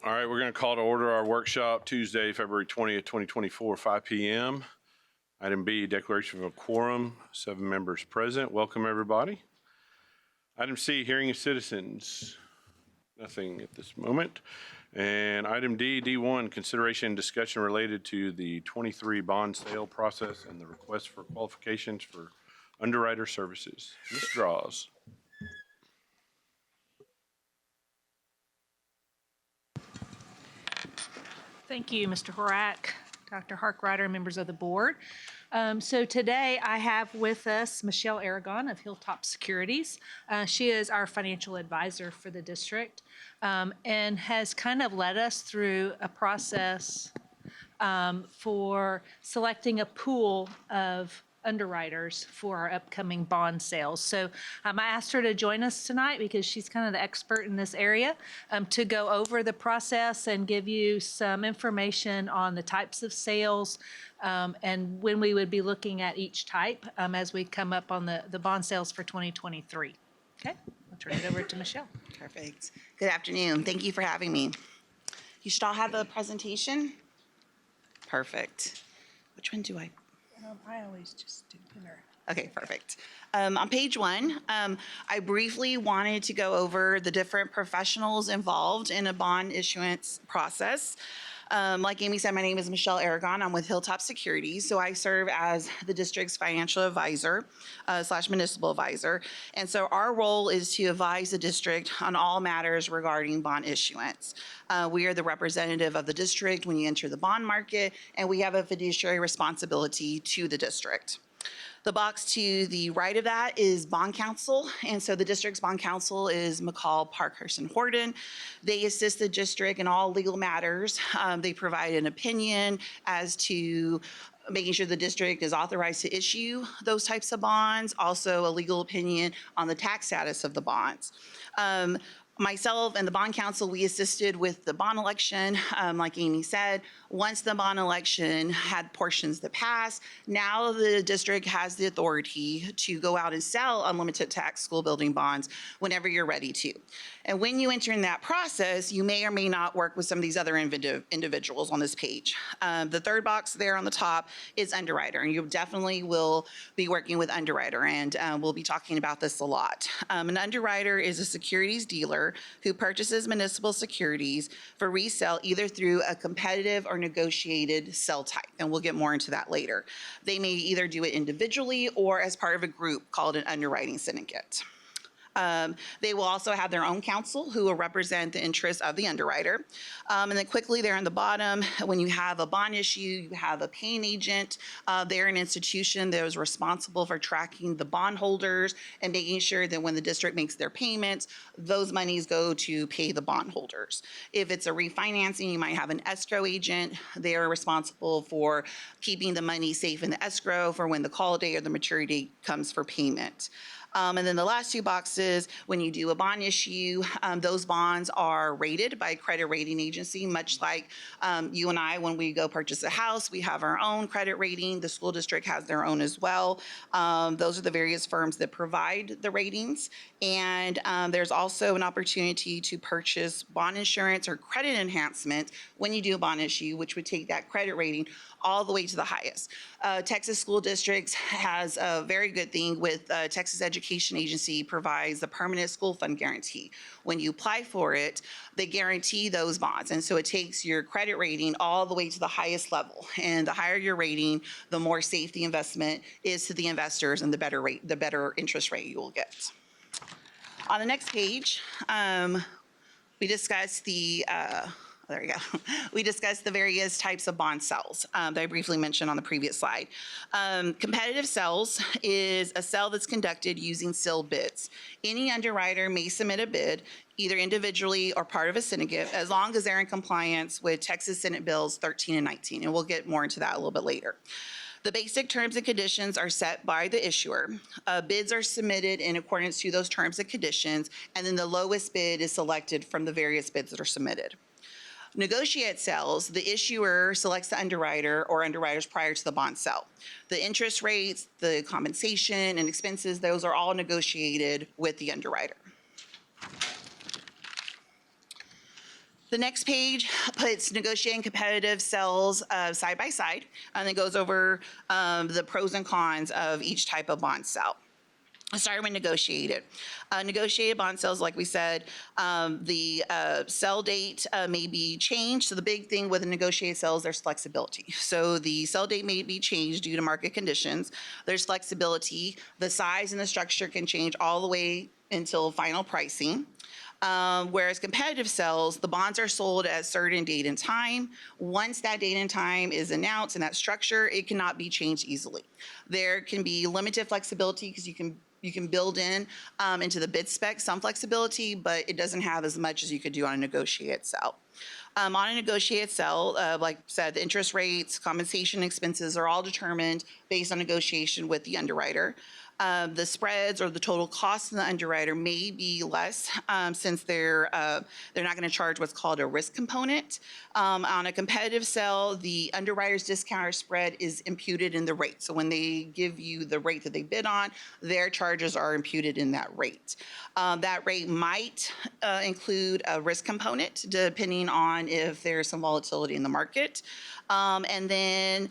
All right, we're going to call to order our workshop Tuesday, February 20th, 2024, 5 p.m. Item B, declaration of a quorum, 7 members present. Welcome, everybody. Item C, hearing of citizens. Nothing at this moment. And item D, D1, consideration and discussion related to the 23 bond sale process and the request for qualifications for underwriter services. Ms. Draws. Thank you, Mr. Horak, Dr. Harkrider, members of the board. So today I have with us Michelle Aragon of Hilltop Securities. She is our financial advisor for the district and has kind of led us through a process for selecting a pool of underwriters for our upcoming bond sales. So I asked her to join us tonight because she's kind of the expert in this area to go over the process and give you some information on the types of sales and when we would be looking at each type as we come up on the bond sales for 2023. Okay, I'll turn it over to Michelle. Perfect. Good afternoon. Thank you for having me. You should all have a presentation. Perfect. Which one do I? I always just do dinner. Okay, perfect. On page 1, I briefly wanted to go over the different professionals involved in a bond issuance process. Like Amy said, my name is Michelle Aragon. I'm with Hilltop Securities. So I serve as the district's financial advisor / municipal advisor. And so our role is to advise the district on all matters regarding bond issuance. We are the representative of the district when you enter the bond market, and we have a fiduciary responsibility to the district. The box to the right of that is bond counsel, and so the district's bond counsel is McCall, Parkhurst, and Horton. They assist the district in all legal matters. They provide an opinion as to making sure the district is authorized to issue those types of bonds, also a legal opinion on the tax status of the bonds. Myself and the bond counsel, we assisted with the bond election, like Amy said. Once the bond election had portions that passed, now the district has the authority to go out and sell unlimited tax school building bonds whenever you're ready to. And when you enter in that process, you may or may not work with some of these other individuals on this page. The third box there on the top is underwriter, and you definitely will be working with underwriter, and we'll be talking about this a lot. An underwriter is a securities dealer who purchases municipal securities for resale either through a competitive or negotiated sell type, and we'll get more into that later. They may either do it individually or as part of a group called an underwriting syndicate. They will also have their own counsel who will represent the interests of the underwriter. And then quickly there on the bottom, when you have a bond issue, you have a paying agent. They're an institution that is responsible for tracking the bondholders and making sure that when the district makes their payments, those monies go to pay the bondholders. If it's a refinancing, you might have an escrow agent. They are responsible for keeping the money safe in the escrow for when the call date or the maturity comes for payment. And then the last two boxes, when you do a bond issue, those bonds are rated by a credit rating agency, much like you and I, when we go purchase a house, we have our own credit rating. The school district has their own as well. Those are the various firms that provide the ratings. And there's also an opportunity to purchase bond insurance or credit enhancement when you do a bond issue, which would take that credit rating all the way to the highest. Texas School Districts has a very good thing with Texas Education Agency provides the permanent school fund guarantee. When you apply for it, they guarantee those bonds. And so it takes your credit rating all the way to the highest level. And the higher your rating, the more safe the investment is to the investors and the better interest rate you will get. On the next page, we discuss there we go. We discussed the various types of bond sales that I briefly mentioned on the previous slide. Competitive sales is a sale that's conducted using sealed bids. Any underwriter may submit a bid, either individually or part of a syndicate, as long as they're in compliance with Texas Senate Bills 13 and 19, and we'll get more into that a little bit later. The basic terms and conditions are set by the issuer. Bids are submitted in accordance to those terms and conditions, and then the lowest bid is selected from the various bids that are submitted. Negotiate sales, the issuer selects the underwriter or underwriters prior to the bond sale. The interest rates, the compensation, and expenses, those are all negotiated with the underwriter. The next page puts negotiating competitive sales side by side, and it goes over the pros and cons of each type of bond sell. Starting with negotiated. Negotiated bond sales, like we said, the sell date may be changed. So the big thing with a negotiated sales, there's flexibility. So the sell date may be changed due to market conditions. There's flexibility. The size and the structure can change all the way until final pricing. Whereas competitive sales, the bonds are sold at a certain date and time. Once that date and time is announced in that structure, it cannot be changed easily. There can be limited flexibility because you can build in into the bid spec some flexibility, but it doesn't have as much as you could do on a negotiated sell. On a negotiated sell, like I said, the interest rates, compensation expenses are all determined based on negotiation with the underwriter. The spreads or the total cost of the underwriter may be less since they're not going to charge what's called a risk component. On a competitive sell, the underwriter's discount or spread is imputed in the rate. So when they give you the rate that they bid on, their charges are imputed in that rate. That rate might include a risk component depending on if there's some volatility in the market. And then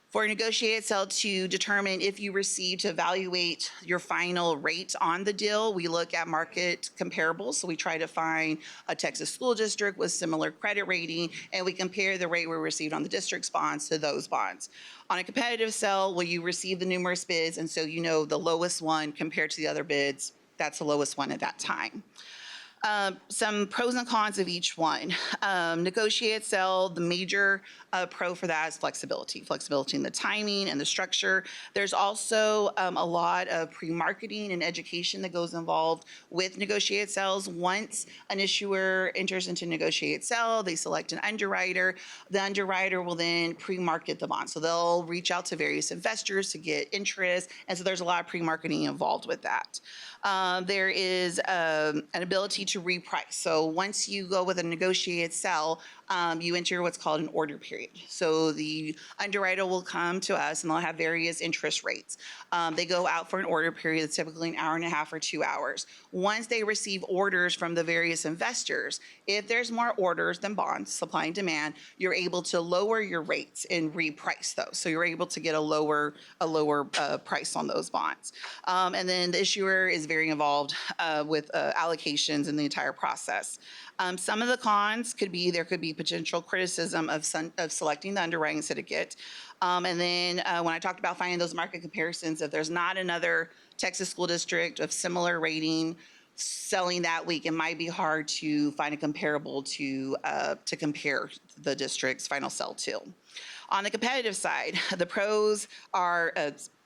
for a negotiated sell to determine if you receive to evaluate your final rate on the deal, we look at market comparables. So we try to find a Texas school district with similar credit rating, and we compare the rate we received on the district's bonds to those bonds. On a competitive sell, you receive the numerous bids, and so you know the lowest one compared to the other bids, that's the lowest one at that time. Some pros and cons of each one. Negotiated sell, the major pro for that is flexibility. Flexibility in the timing and the structure. There's also a lot of pre-marketing and education that goes involved with negotiated sells. Once an issuer enters into negotiated sell, they select an underwriter. The underwriter will then pre-market the bond. So they'll reach out to various investors to get interest. And so there's a lot of pre-marketing involved with that. There is an ability to reprice. So once you go with a negotiated sell, you enter what's called an order period. So the underwriter will come to us and they'll have various interest rates. They go out for an order period that's typically an hour and a half or 2 hours. Once they receive orders from the various investors, if there's more orders than bonds, supply and demand, you're able to lower your rates and reprice those. So you're able to get a lower price on those bonds. And then the issuer is very involved with allocations in the entire process. Some of the cons could be there could be potential criticism of selecting the underwriting syndicate. And then when I talked about finding those market comparisons, if there's not another Texas school district of similar rating selling that week, it might be hard to find a comparable to compare the district's final sell to. On the competitive side, the pros are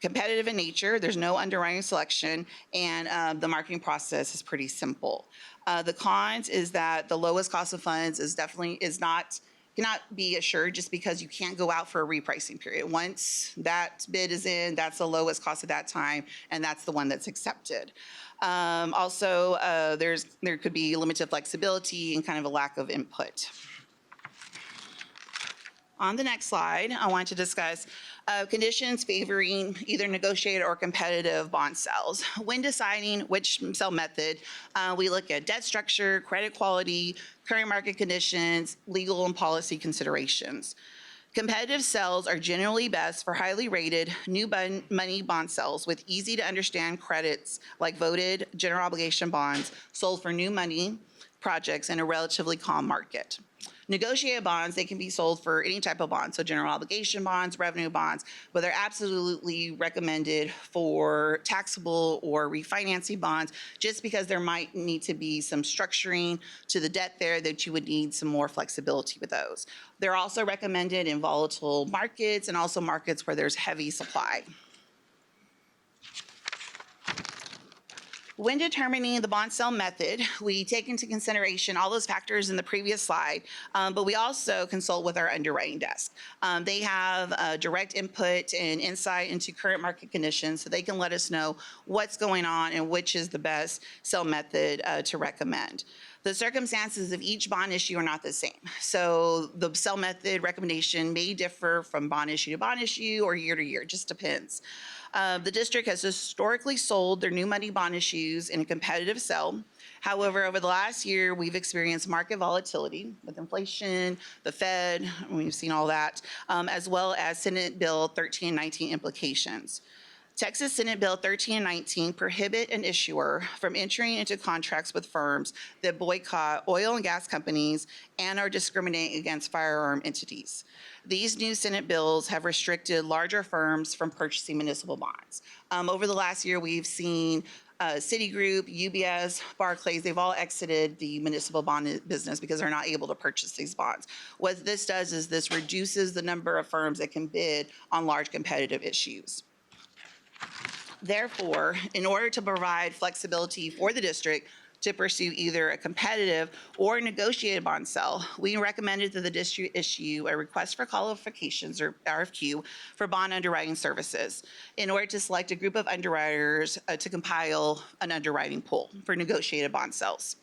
competitive in nature. There's no underwriting selection, and the marketing process is pretty simple. The cons is that the lowest cost of funds cannot be assured just because you can't go out for a repricing period. Once that bid is in, that's the lowest cost at that time, and that's the one that's accepted. Also, there could be limited flexibility and kind of a lack of input. On the next slide, I want to discuss conditions favoring either negotiated or competitive bond sells. When deciding which sell method, we look at debt structure, credit quality, current market conditions, legal and policy considerations. Competitive sells are generally best for highly rated new money bond sells with easy to understand credits like voted general obligation bonds sold for new money projects in a relatively calm market. Negotiated bonds, they can be sold for any type of bond, so general obligation bonds, revenue bonds, but they're absolutely recommended for taxable or refinancing bonds just because there might need to be some structuring to the debt there that you would need some more flexibility with those. They're also recommended in volatile markets and also markets where there's heavy supply. When determining the bond sell method, we take into consideration all those factors in the previous slide, but we also consult with our underwriting desk. They have direct input and insight into current market conditions, so they can let us know what's going on and which is the best sell method to recommend. The circumstances of each bond issue are not the same. So the sell method recommendation may differ from bond issue to bond issue or year to year, it just depends. The district has historically sold their new money bond issues in a competitive sale. However, over the last year, we've experienced market volatility with inflation, the Fed, we've seen all that, as well as Senate Bill 1319 implications. Texas Senate Bill 1319 prohibit an issuer from entering into contracts with firms that boycott oil and gas companies and are discriminating against firearm entities. These new Senate bills have restricted larger firms from purchasing municipal bonds. Over the last year, we've seen Citigroup, UBS, Barclays, they've all exited the municipal bond business because they're not able to purchase these bonds. What this does is this reduces the number of firms that can bid on large competitive issues. Therefore, in order to provide flexibility for the district to pursue either a competitive or negotiated bond sale, we recommended that the district issue a request for qualifications, or RFQ, for bond underwriting services in order to select a group of underwriters to compile an underwriting pool for negotiated bond sales.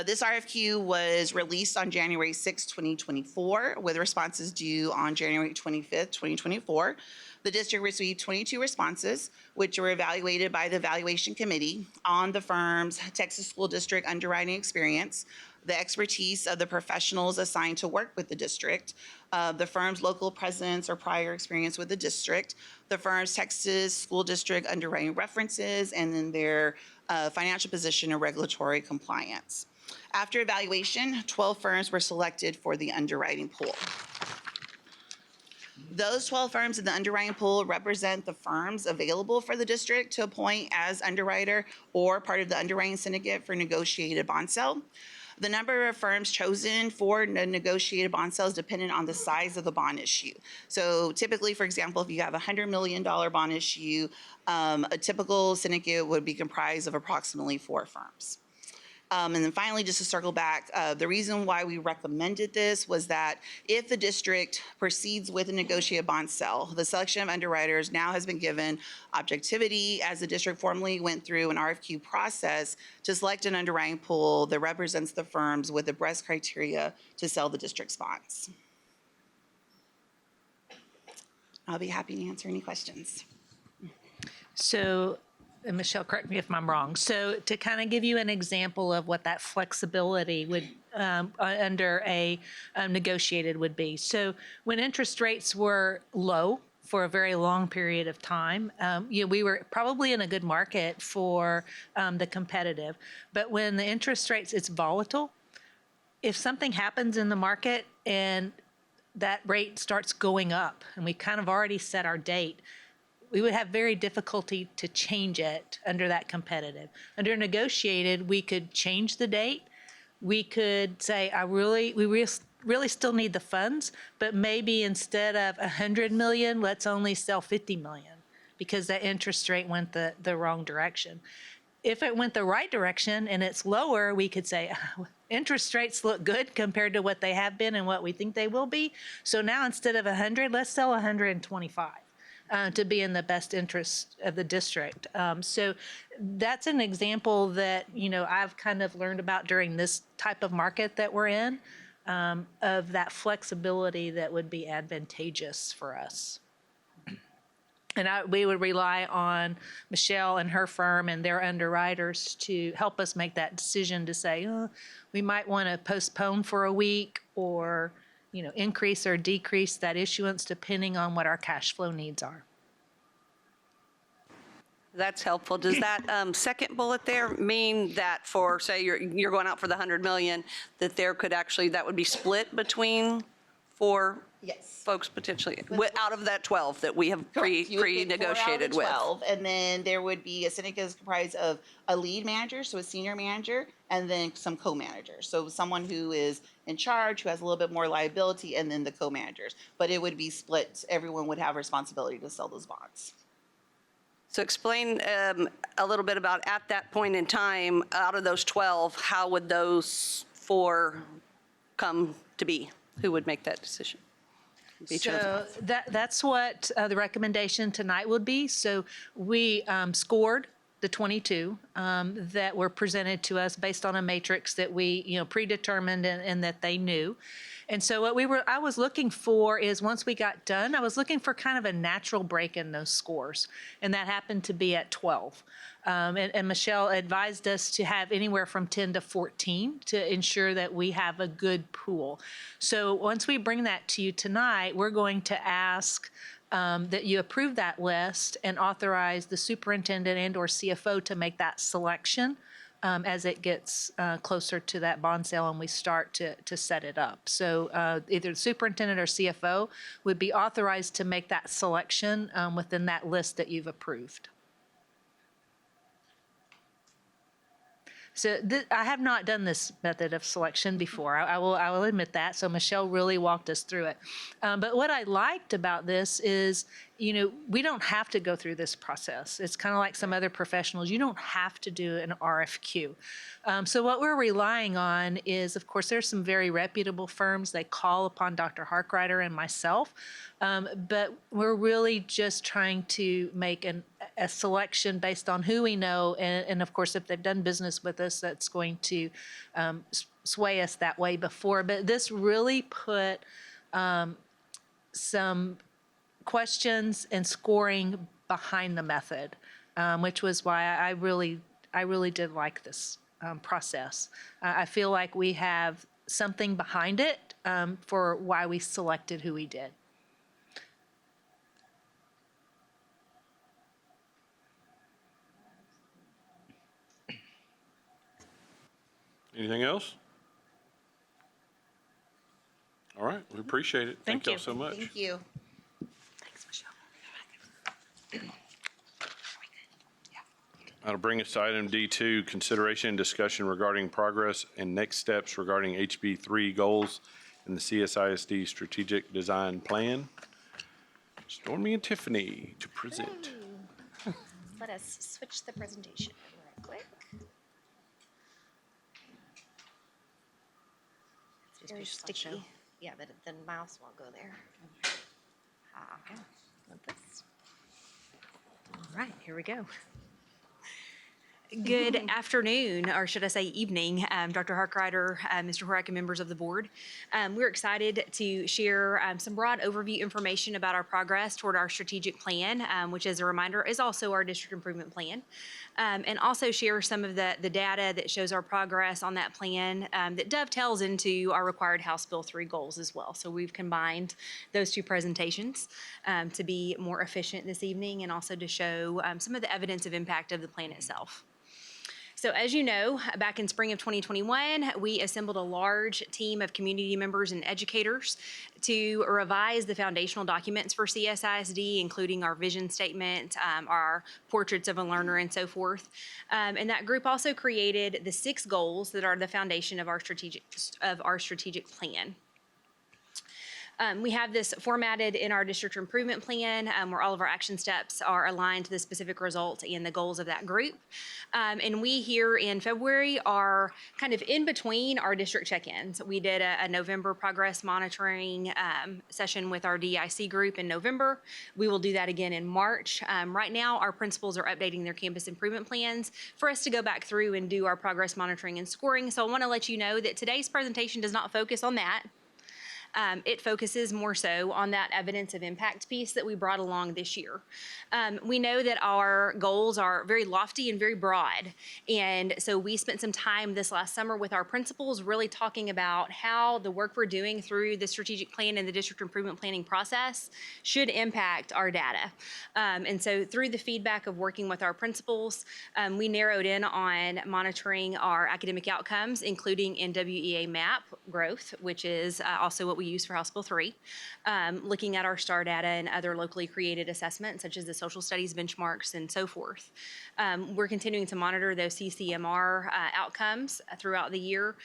This RFQ was released on January 6, 2024, with responses due on January 25th, 2024. The district received 22 responses, which were evaluated by the evaluation committee on the firm's Texas School District underwriting experience, the expertise of the professionals assigned to work with the district, the firm's local presence or prior experience with the district, the firm's Texas School District underwriting references, and then their financial position and regulatory compliance. After evaluation, 12 firms were selected for the underwriting pool. Those 12 firms in the underwriting pool represent the firms available for the district to appoint as underwriter or part of the underwriting syndicate for negotiated bond sale. The number of firms chosen for the negotiated bond sale is dependent on the size of the bond issue. So typically, for example, if you have a $100 million bond issue, a typical syndicate would be comprised of approximately 4 firms. And then finally, just to circle back, the reason why we recommended this was that if the district proceeds with a negotiated bond sale, the selection of underwriters now has been given objectivity, as the district formally went through an RFQ process to select an underwriting pool that represents the firms with the best criteria to sell the district's bonds. I'll be happy to answer any questions. So, and Michelle, correct me if I'm wrong. So to kind of give you an example of what that flexibility would under a negotiated would be. So when interest rates were low for a very long period of time, we were probably in a good market for the competitive. But when the interest rates, it's volatile. If something happens in the market and that rate starts going up, and we kind of already set our date, we would have very difficulty to change it under that competitive. Under negotiated, we could change the date. We could say, we really still need the funds, but maybe instead of 100 million, let's only sell 50 million because that interest rate went the wrong direction. If it went the right direction and it's lower, we could say, interest rates look good compared to what they have been and what we think they will be. So now instead of 100, let's sell 125. To be in the best interest of the district. So that's an example that, I've kind of learned about during this type of market that we're in, of that flexibility that would be advantageous for us. And we would rely on Michelle and her firm and their underwriters to help us make that decision to say, we might want to postpone for a week or increase or decrease that issuance depending on what our cash flow needs are. That's helpful. Does that second bullet there mean that for, say, you're going out for the 100 million, that there could actually, that would be split between 4 Yes. folks potentially, out of that 12 that we have pre-negotiated with? 12, and then there would be a syndicate comprised of a lead manager, so a senior manager, and then some co-managers. So someone who is in charge, who has a little bit more liability, and then the co-managers. But it would be split. Everyone would have responsibility to sell those bonds. So explain a little bit about, at that point in time, out of those 12, how would those 4 come to be? Who would make that decision? So that's what the recommendation tonight would be. So we scored the 22 that were presented to us based on a matrix that we, predetermined and that they knew. And so I was looking for is once we got done, I was looking for kind of a natural break in those scores. And that happened to be at 12. And Michelle advised us to have anywhere from 10 to 14 to ensure that we have a good pool. So once we bring that to you tonight, we're going to ask that you approve that list and authorize the superintendent and/or CFO to make that selection as it gets closer to that bond sale and we start to set it up. So either the superintendent or CFO would be authorized to make that selection within that list that you've approved. So I have not done this method of selection before. I will admit that. So Michelle really walked us through it. But what I liked about this is, we don't have to go through this process. It's kind of like some other professionals. You don't have to do an RFQ. So what we're relying on is, of course, there's some very reputable firms. They call upon Dr. Harkrider and myself. But we're really just trying to make a selection based on who we know. And of course, if they've done business with us, that's going to sway us that way before. But this really put some questions and scoring behind the method, which was why I really did like this process. I feel like we have something behind it for why we selected who we did. Anything else? All right, we appreciate it. Thank y'all you. so much. Thank you. Thanks, Michelle. That'll bring us to item D2, consideration and discussion regarding progress and next steps regarding HB3 goals and the CSISD strategic design plan. Stormy and Tiffany to present. Let us switch the presentation real quick. It's very sticky. Yeah, the mouse won't go there. Okay, like this. All right, here we go. Good afternoon, or should I say evening, Dr. Harkrider, Mr. Horak, and members of the board. We're excited to share some broad overview information about our progress toward our strategic plan, which, as a reminder, is also our district improvement plan, and also share some of the data that shows our progress on that plan that dovetails into our required House Bill 3 goals as well. So we've combined those two presentations to be more efficient this evening and also to show some of the evidence of impact of the plan itself. So as you know, back in spring of 2021, we assembled a large team of community members and educators to revise the foundational documents for CSISD, including our vision statement, our portraits of a learner, and so forth. And that group also created the 6 goals that are the foundation of our strategic plan. We have this formatted in our district improvement plan where all of our action steps are aligned to the specific results and the goals of that group. And we here in February are kind of in between our district check-ins. We did a November progress monitoring session with our DIC group in November. We will do that again in March. Right now, our principals are updating their campus improvement plans for us to go back through and do our progress monitoring and scoring. So I want to let you know that today's presentation does not focus on that. It focuses more so on that evidence of impact piece that we brought along this year. We know that our goals are very lofty and very broad. And so we spent some time this last summer with our principals really talking about how the work we're doing through the strategic plan and the district improvement planning process should impact our data. And so through the feedback of working with our principals, we narrowed in on monitoring our academic outcomes, including NWEA MAP growth, which is also what we use for House Bill 3, looking at our STAR data and other locally created assessments, such as the social studies benchmarks and so forth. We're continuing to monitor those CCMR outcomes throughout the year,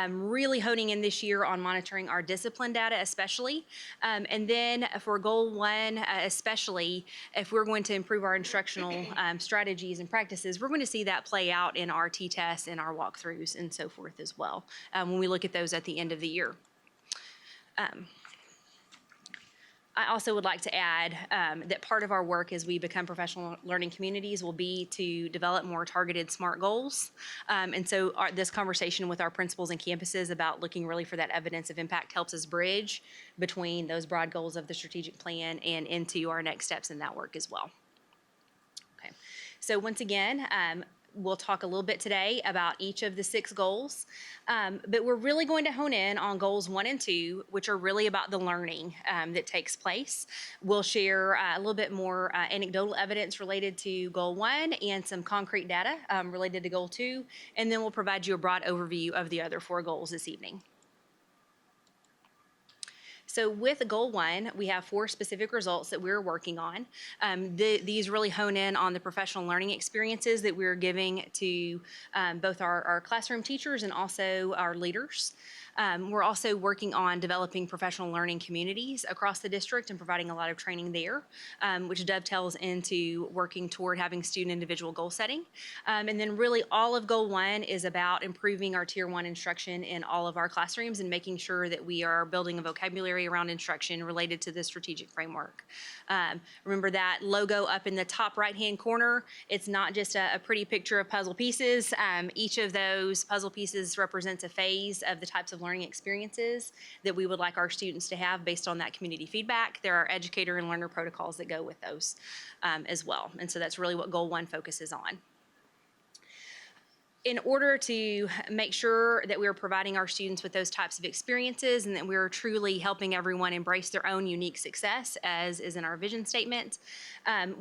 really honing in this year on monitoring our discipline data especially. And then for Goal 1 especially, if we're going to improve our instructional strategies and practices, we're going to see that play out in our T-tests and our walkthroughs and so forth as well when we look at those at the end of the year. I also would like to add that part of our work as we become professional learning communities will be to develop more targeted SMART goals. And so this conversation with our principals and campuses about looking really for that evidence of impact helps us bridge between those broad goals of the strategic plan and into our next steps in that work as well. Okay. So once again, we'll talk a little bit today about each of the 6 goals, but we're really going to hone in on goals 1 and 2, which are really about the learning that takes place. We'll share a little bit more anecdotal evidence related to goal 1 and some concrete data related to goal 2, and then we'll provide you a broad overview of the other 4 goals this evening. So with goal 1, we have 4 specific results that we're working on. These really hone in on the professional learning experiences that we're giving to both our classroom teachers and also our leaders. We're also working on developing professional learning communities across the district and providing a lot of training there, which dovetails into working toward having student individual goal setting. And then really all of goal 1 is about improving our tier 1 instruction in all of our classrooms and making sure that we are building a vocabulary around instruction related to the strategic framework. Remember that logo up in the top right-hand corner. It's not just a pretty picture of puzzle pieces. Each of those puzzle pieces represents a phase of the types of learning experiences that we would like our students to have based on that community feedback. There are educator and learner protocols that go with those as well. And so that's really what goal 1 focuses on. In order to make sure that we're providing our students with those types of experiences and that we're truly helping everyone embrace their own unique success, as is in our vision statement,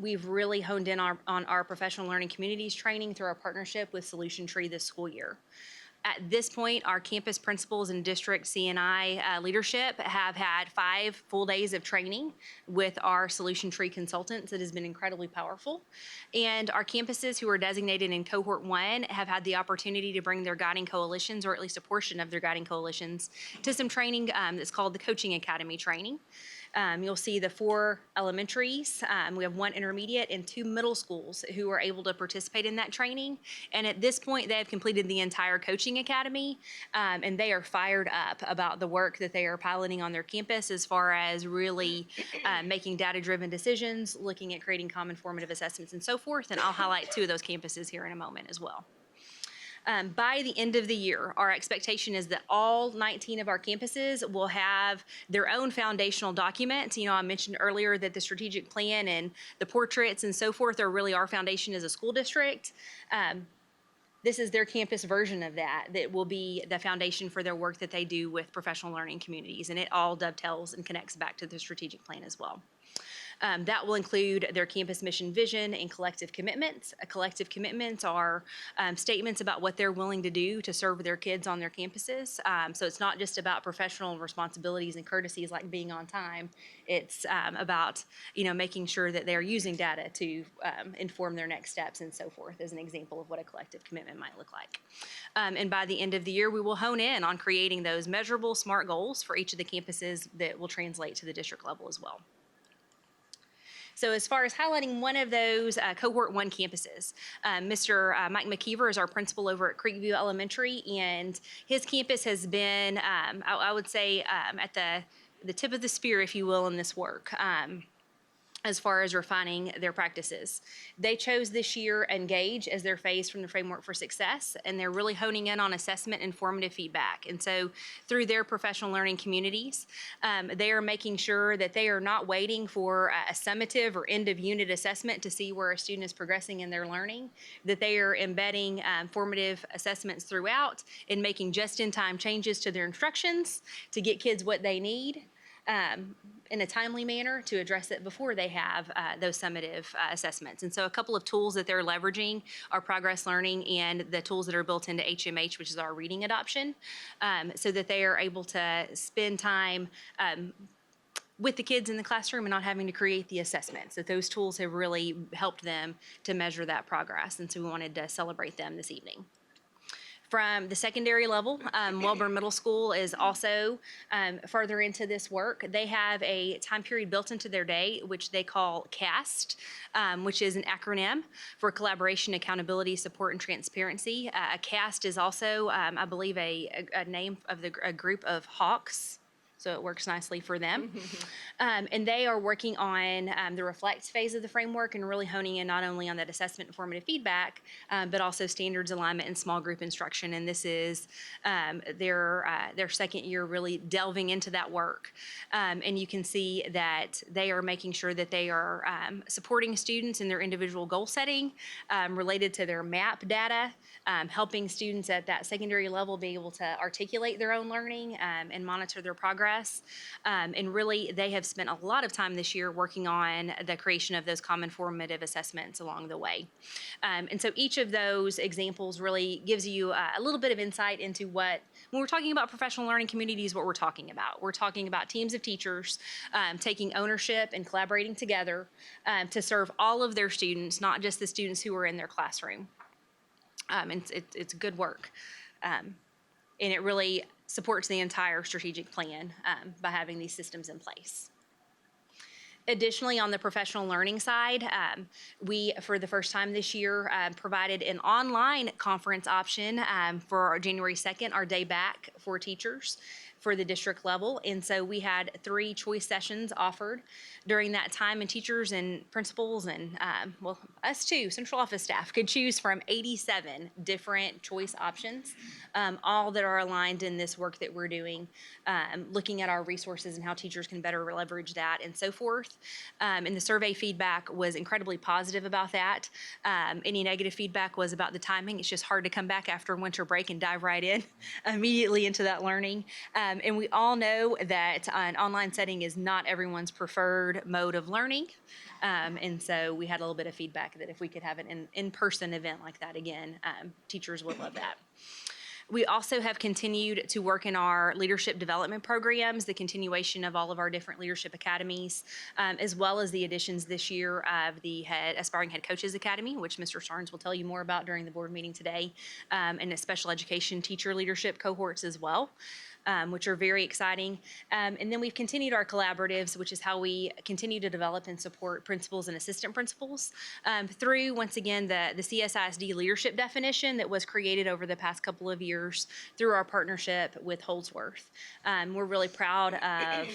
we've really honed in on our professional learning communities training through our partnership with Solution Tree this school year. At this point, our campus principals and district CNI leadership have had 5 full days of training with our Solution Tree consultants. It has been incredibly powerful. And our campuses who are designated in cohort 1 have had the opportunity to bring their guiding coalitions, or at least a portion of their guiding coalitions, to some training that's called the Coaching Academy training. You'll see the 4 elementaries. We have 1 intermediate and 2 middle schools who are able to participate in that training. And at this point, they have completed the entire coaching academy, and they are fired up about the work that they are piloting on their campus as far as really making data-driven decisions, looking at creating common formative assessments and so forth. And I'll highlight 2 of those campuses here in a moment as well. By the end of the year, our expectation is that all 19 of our campuses will have their own foundational documents. You know, I mentioned earlier that the strategic plan and the portraits and so forth are really our foundation as a school district. This is their campus version of that will be the foundation for their work that they do with professional learning communities, and it all dovetails and connects back to the strategic plan as well. That will include their campus mission, vision, and collective commitments. Collective commitments are statements about what they're willing to do to serve their kids on their campuses. So it's not just about professional responsibilities and courtesies like being on time. It's about, you know, making sure that they're using data to inform their next steps and so forth, as an example of what a collective commitment might look like. And by the end of the year, we will hone in on creating those measurable SMART goals for each of the campuses that will translate to the district level as well. So as far as highlighting one of those cohort 1 campuses, Mr. Mike McKeever is our principal over at Creekview Elementary, and his campus has been, I would say, at the tip of the spear, if you will, in this work. As far as refining their practices. They chose this year Engage as their phase from the Framework for Success, and they're really honing in on assessment and formative feedback. And so through their professional learning communities, they are making sure that they are not waiting for a summative or end of unit assessment to see where a student is progressing in their learning, that they are embedding formative assessments throughout and making just-in-time changes to their instructions to get kids what they need. In a timely manner to address it before they have those summative assessments. And so a couple of tools that they're leveraging are Progress Learning and the tools that are built into HMH, which is our reading adoption, so that they are able to spend time with the kids in the classroom and not having to create the assessments. That those tools have really helped them to measure that progress. And so we wanted to celebrate them this evening. From the secondary level, Welborn Middle School is also further into this work. They have a time period built into their day, which they call CAST, which is an acronym for Collaboration, Accountability, Support, and Transparency. A CAST is also, I believe, a name of a group of hawks. so it works nicely for them. And they are working on the reflect phase of the framework and really honing in not only on that assessment and formative feedback, but also standards alignment and small group instruction. And this is their second year really delving into that work. And you can see that they are making sure that they are supporting students in their individual goal setting related to their MAP data, helping students at that secondary level be able to articulate their own learning and monitor their progress. And really, they have spent a lot of time this year working on the creation of those common formative assessments along the way. And so each of those examples really gives you a little bit of insight into what, when we're talking about professional learning communities, what we're talking about. We're talking about teams of teachers taking ownership and collaborating together to serve all of their students, not just the students who are in their classroom. And it's good work. And it really supports the entire strategic plan by having these systems in place. Additionally, on the professional learning side, we, for the first time this year, provided an online conference option for our January 2nd, our day back for teachers for the district level. And so we had 3 choice sessions offered during that time, and teachers and principals and, well, us too, central office staff could choose from 87 different choice options, all that are aligned in this work that we're doing, looking at our resources and how teachers can better leverage that and so forth. And the survey feedback was incredibly positive about that. Any negative feedback was about the timing. It's just hard to come back after winter break and dive right in immediately into that learning. And we all know that an online setting is not everyone's preferred mode of learning. And so we had a little bit of feedback that if we could have an in-person event like that again, teachers would love that. We also have continued to work in our leadership development programs, the continuation of all of our different leadership academies, as well as the additions this year of the Aspiring Head Coaches Academy, which Mr. Starnes will tell you more about during the board meeting today, and the special education teacher leadership cohorts as well. Which are very exciting. And then we've continued our collaboratives, which is how we continue to develop and support principals and assistant principals through, once again, the CSISD leadership definition that was created over the past couple of years through our partnership with Holdsworth. We're really proud of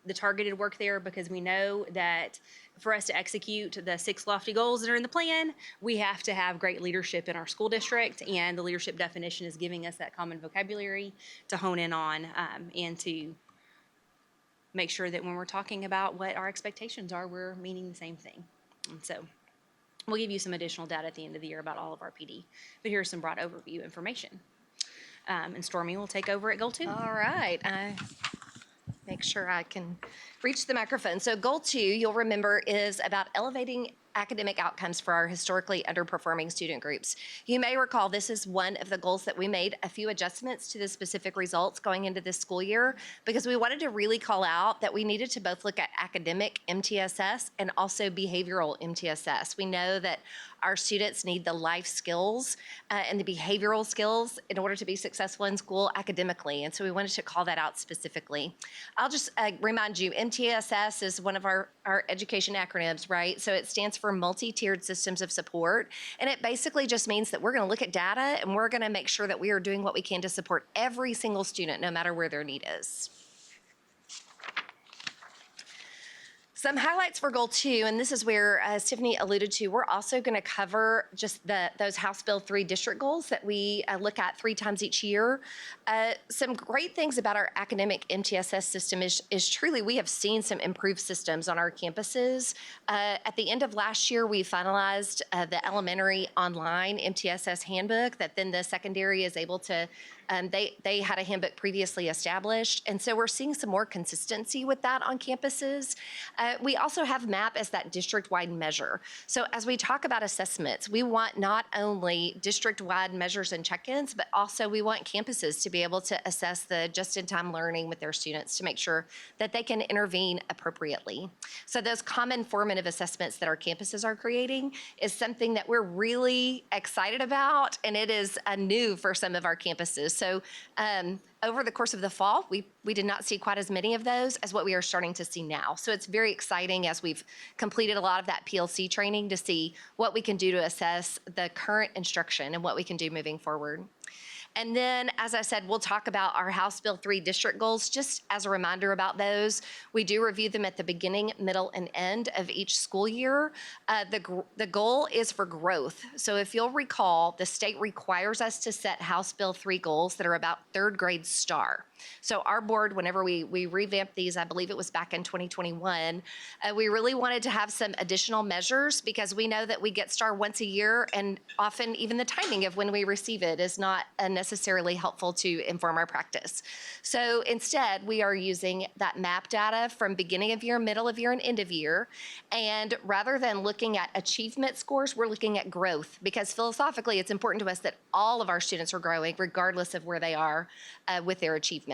the targeted work there because we know that for us to execute the 6 lofty goals that are in the plan, we have to have great leadership in our school district, and the leadership definition is giving us that common vocabulary to hone in on and to make sure that when we're talking about what our expectations are, we're meaning the same thing. And so we'll give you some additional data at the end of the year about all of our PD, but here's some broad overview information. And Stormy will take over at Goal 2. All right. Make sure I can reach the microphone. So goal 2, you'll remember, is about elevating academic outcomes for our historically underperforming student groups. You may recall this is one of the goals that we made a few adjustments to the specific results going into this school year because we wanted to really call out that we needed to both look at academic MTSS and also behavioral MTSS. We know that our students need the life skills and the behavioral skills in order to be successful in school academically, and so we wanted to call that out specifically. I'll just remind you, MTSS is one of our education acronyms, right? So it stands for multi-tiered systems of support, and it basically just means that we're going to look at data and we're going to make sure that we are doing what we can to support every single student, no matter where their need is. Some highlights for Goal 2, and this is where Tiffany alluded to, we're also going to cover just those House Bill 3 district goals that we look at 3 times each year. Some great things about our academic MTSS system is truly we have seen some improved systems on our campuses. At the end of last year, we finalized the elementary online MTSS handbook that then the secondary is able to they had a handbook previously established, and so we're seeing some more consistency with that on campuses. We also have MAP as that district-wide measure. So as we talk about assessments, we want not only district-wide measures and check-ins, but also we want campuses to be able to assess the just-in-time learning with their students to make sure that they can intervene appropriately. So those common formative assessments that our campuses are creating is something that we're really excited about, and it is new for some of our campuses. So over the course of the fall, we did not see quite as many of those as what we are starting to see now. So it's very exciting as we've completed a lot of that PLC training to see what we can do to assess the current instruction and what we can do moving forward. And then, as I said, we'll talk about our House Bill 3 district goals. Just as a reminder about those, we do review them at the beginning, middle, and end of each school year. The goal is for growth. So if you'll recall, the state requires us to set House Bill 3 goals that are about third grade STAR. So our board, whenever we revamped these, I believe it was back in 2021, we really wanted to have some additional measures because we know that we get STAR once a year, and often even the timing of when we receive it is not necessarily helpful to inform our practice. So instead, we are using that MAP data from beginning of year, middle of year, and end of year. And rather than looking at achievement scores, we're looking at growth, because philosophically, it's important to us that all of our students are growing regardless of where they are with their achievement.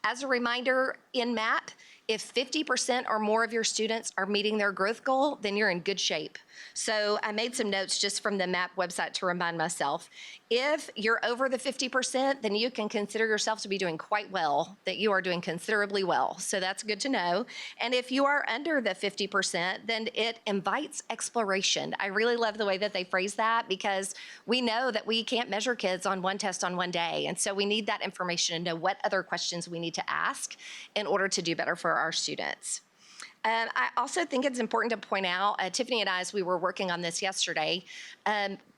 As a reminder, in MAP, if 50% or more of your students are meeting their growth goal, then you're in good shape. So I made some notes just from the MAP website to remind myself. If you're over the 50%, then you can consider yourself to be doing quite well, that you are doing considerably well. So that's good to know. And if you are under the 50%, then it invites exploration. I really love the way that they phrase that, because we know that we can't measure kids on one test on one day. And so we need that information to know what other questions we need to ask in order to do better for our students. I also think it's important to point out, Tiffany and I, as we were working on this yesterday,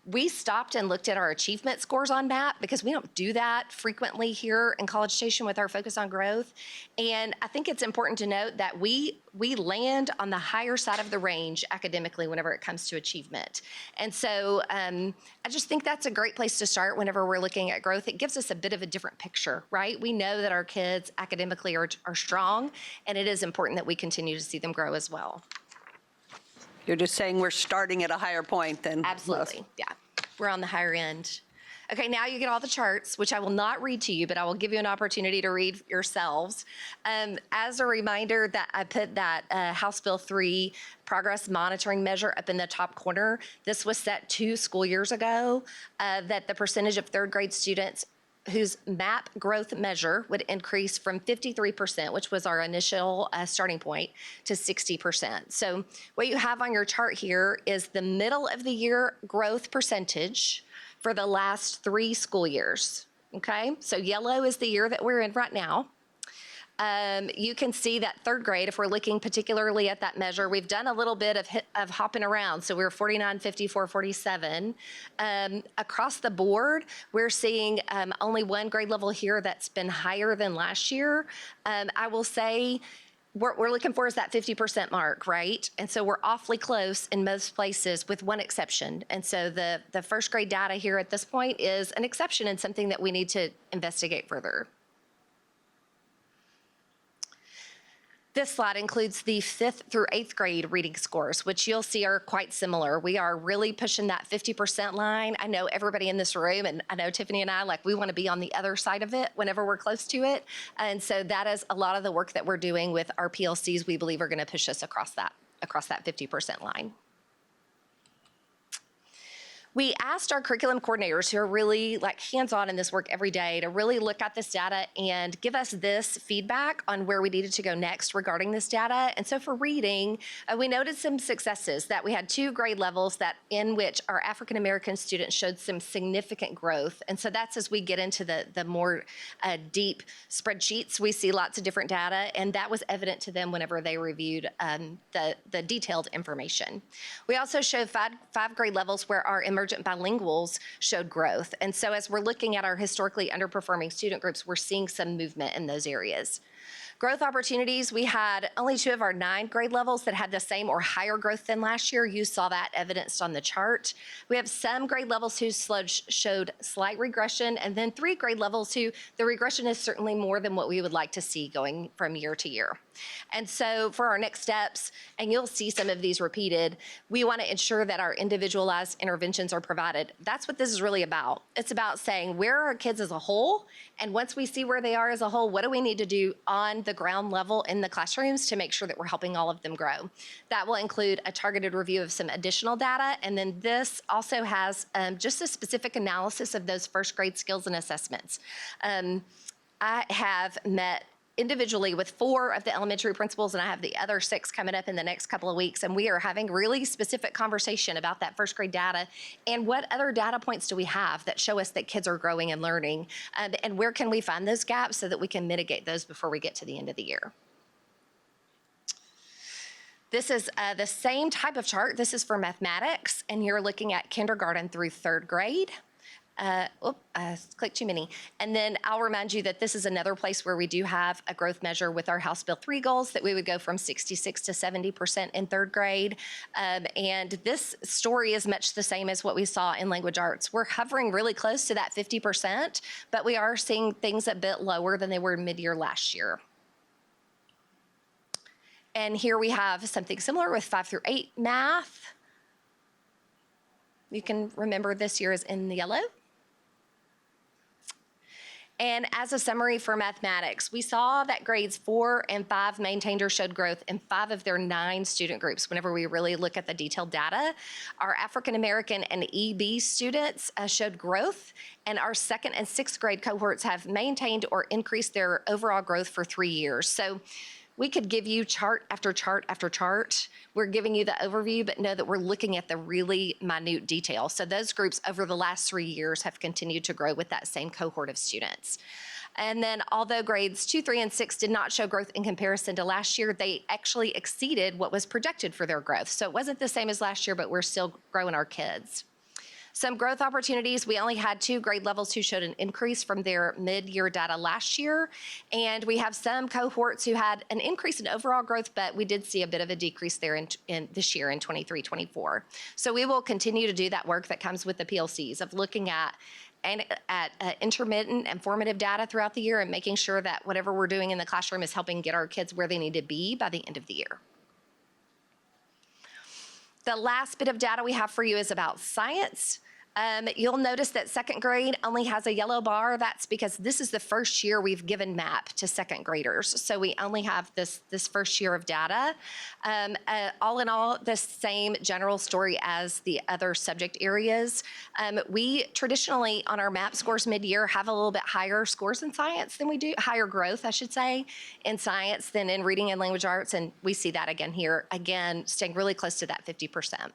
we stopped and looked at our achievement scores on MAP because we don't do that frequently here in College Station with our focus on growth. And I think it's important to note that we land on the higher side of the range academically whenever it comes to achievement. And so I just think that's a great place to start whenever we're looking at growth. It gives us a bit of a different picture, right? We know that our kids academically are strong, and it is important that we continue to see them grow as well. You're just saying we're starting at a higher point than most. Absolutely, yeah. We're on the higher end. Okay, now you get all the charts, which I will not read to you, but I will give you an opportunity to read yourselves. As a reminder that I put that House Bill 3 progress monitoring measure up in the top corner. This was set 2 school years ago, that the percentage of third grade students whose MAP growth measure would increase from 53%, which was our initial starting point, to 60%. So what you have on your chart here is the middle of the year growth percentage for the last 3 school years, okay? So yellow is the year that we're in right now. You can see that third grade, if we're looking particularly at that measure, we've done a little bit of hopping around. So we're 49, 54, 47. Across the board, we're seeing only one grade level here that's been higher than last year. I will say what we're looking for is that 50% mark, right? And so we're awfully close in most places with one exception. And so the first grade data here at this point is an exception and something that we need to investigate further. This slide includes the 5th through 8th grade reading scores, which you'll see are quite similar. We are really pushing that 50% line. I know everybody in this room, and I know Tiffany and I, we want to be on the other side of it whenever we're close to it. And so that is a lot of the work that we're doing with our PLCs we believe are going to push us across that 50% line. We asked our curriculum coordinators, who are really hands-on in this work every day, to really look at this data and give us this feedback on where we needed to go next regarding this data. And so for reading, we noted some successes, that we had 2 grade levels in which our African-American students showed some significant growth. And so that's as we get into the more deep spreadsheets, we see lots of different data, and that was evident to them whenever they reviewed the detailed information. We also showed 5 grade levels where our emergent bilinguals showed growth. And so as we're looking at our historically underperforming student groups, we're seeing some movement in those areas. Growth opportunities, we had only 2 of our 9 grade levels that had the same or higher growth than last year. You saw that evidenced on the chart. We have some grade levels who showed slight regression, and then 3 grade levels who the regression is certainly more than what we would like to see going from year to year. And so for our next steps, and you'll see some of these repeated, we want to ensure that our individualized interventions are provided. That's what this is really about. It's about saying, where are our kids as a whole? And once we see where they are as a whole, what do we need to do on the ground level in the classrooms to make sure that we're helping all of them grow? That will include a targeted review of some additional data. And then this also has just a specific analysis of those first grade skills and assessments. I have met individually with 4 of the elementary principals, and I have the other 6 coming up in the next couple of weeks, and we are having really specific conversation about that first grade data and what other data points do we have that show us that kids are growing and learning, and where can we find those gaps so that we can mitigate those before we get to the end of the year. This is the same type of chart. This is for mathematics, and you're looking at kindergarten through 3rd grade. I clicked too many. And then I'll remind you that this is another place where we do have a growth measure with our House Bill 3 goals, that we would go from 66 to 70% in 3rd grade. And this story is much the same as what we saw in language arts. We're hovering really close to that 50%, but we are seeing things a bit lower than they were mid-year last year. And here we have something similar with 5 through 8 math. You can remember this year is in the yellow. And as a summary for mathematics, we saw that grades 4 and 5 maintained or showed growth in 5 of their 9 student groups whenever we really look at the detailed data. Our African American and EB students showed growth, and our 2nd and 6th grade cohorts have maintained or increased their overall growth for 3 years. So we could give you chart after chart after chart. We're giving you the overview, but know that we're looking at the really minute detail. So those groups over the last 3 years have continued to grow with that same cohort of students. And then although grades 2, 3, and 6 did not show growth in comparison to last year, they actually exceeded what was projected for their growth. So it wasn't the same as last year, but we're still growing our kids. Some growth opportunities, we only had 2 grade levels who showed an increase from their mid-year data last year. And we have some cohorts who had an increase in overall growth, but we did see a bit of a decrease there in this year in 23-24. So we will continue to do that work that comes with the PLCs of looking at intermittent and formative data throughout the year and making sure that whatever we're doing in the classroom is helping get our kids where they need to be by the end of the year. The last bit of data we have for you is about science. You'll notice that 2nd grade only has a yellow bar. That's because this is the first year we've given MAP to 2nd graders. So we only have this first year of data. All in all, the same general story as the other subject areas. We traditionally, on our MAP scores mid-year, have a little bit higher scores in science than we do, higher growth, I should say, in science than in reading and language arts. And we see that again here, again, staying really close to that 50%.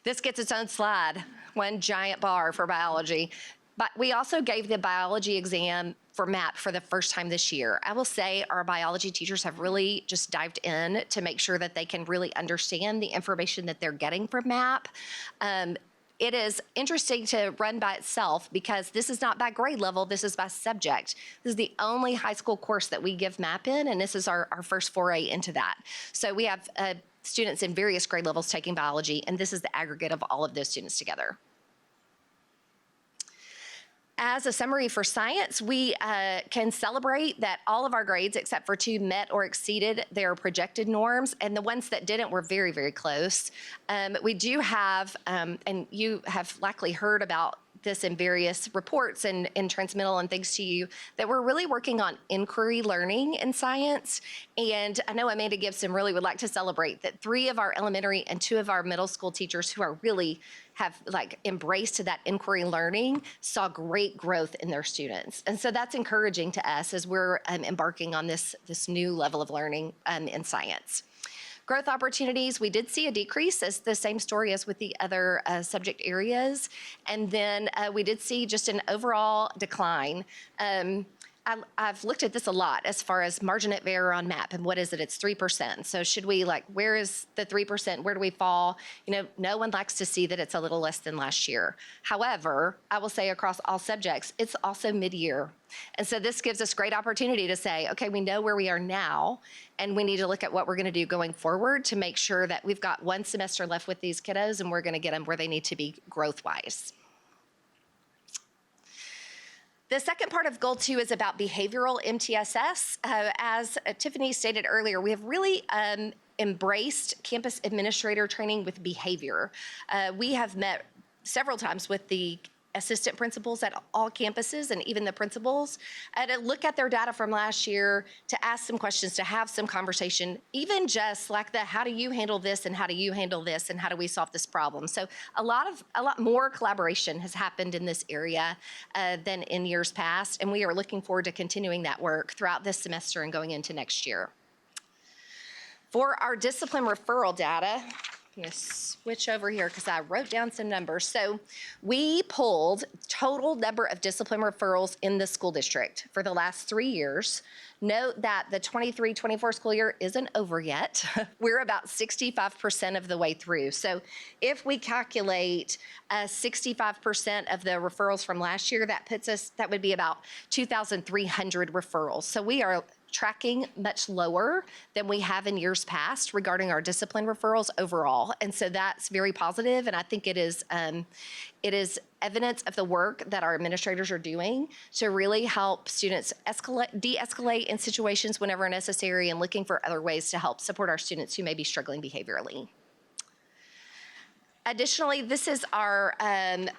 This gets its own slide, one giant bar for biology. But we also gave the biology exam for MAP for the first time this year. I will say our biology teachers have really just dived in to make sure that they can really understand the information that they're getting from MAP. It is interesting to run by itself because this is not by grade level, this is by subject. This is the only high school course that we give MAP in, and this is our first foray into that. So we have students in various grade levels taking biology, and this is the aggregate of all of those students together. As a summary for science, we can celebrate that all of our grades, except for 2, met or exceeded their projected norms, and the ones that didn't were very, very close. We do have, and you have likely heard about this in various reports and transmittal and things to you, that we're really working on inquiry learning in science. And I know Amanda Gibson really would like to celebrate that 3 of our elementary and 2 of our middle school teachers who are really have embraced that inquiry learning saw great growth in their students. And so that's encouraging to us as we're embarking on this new level of learning in science. Growth opportunities, we did see a decrease, as the same story as with the other subject areas. And then we did see just an overall decline. I've looked at this a lot as far as margin of error on MAP, and what is it? It's 3%. So should we where is the 3%? Where do we fall? No one likes to see that it's a little less than last year. However, I will say across all subjects, it's also mid-year. And so this gives us great opportunity to say, okay, we know where we are now, and we need to look at what we're going to do going forward to make sure that we've got 1 semester left with these kiddos, and we're going to get them where they need to be growth-wise. The second part of Goal 2 is about behavioral MTSS. As Tiffany stated earlier, we have really embraced campus administrator training with behavior. We have met several times with the assistant principals at all campuses and even the principals to look at their data from last year, to ask some questions, to have some conversation, even just like the how do you handle this and how do you handle this and how do we solve this problem. So a lot more collaboration has happened in this area than in years past, and we are looking forward to continuing that work throughout this semester and going into next year. For our discipline referral data, I'm going to switch over here because I wrote down some numbers. So we pulled total number of discipline referrals in the school district for the last 3 years. Note that the 23-24 school year isn't over yet. We're about 65% of the way through. So if we calculate 65% of the referrals from last year, that would be about 2,300 referrals. So we are tracking much lower than we have in years past regarding our discipline referrals overall. And so that's very positive, and I think it is evidence of the work that our administrators are doing to really help students de-escalate in situations whenever necessary and looking for other ways to help support our students who may be struggling behaviorally. Additionally, this is our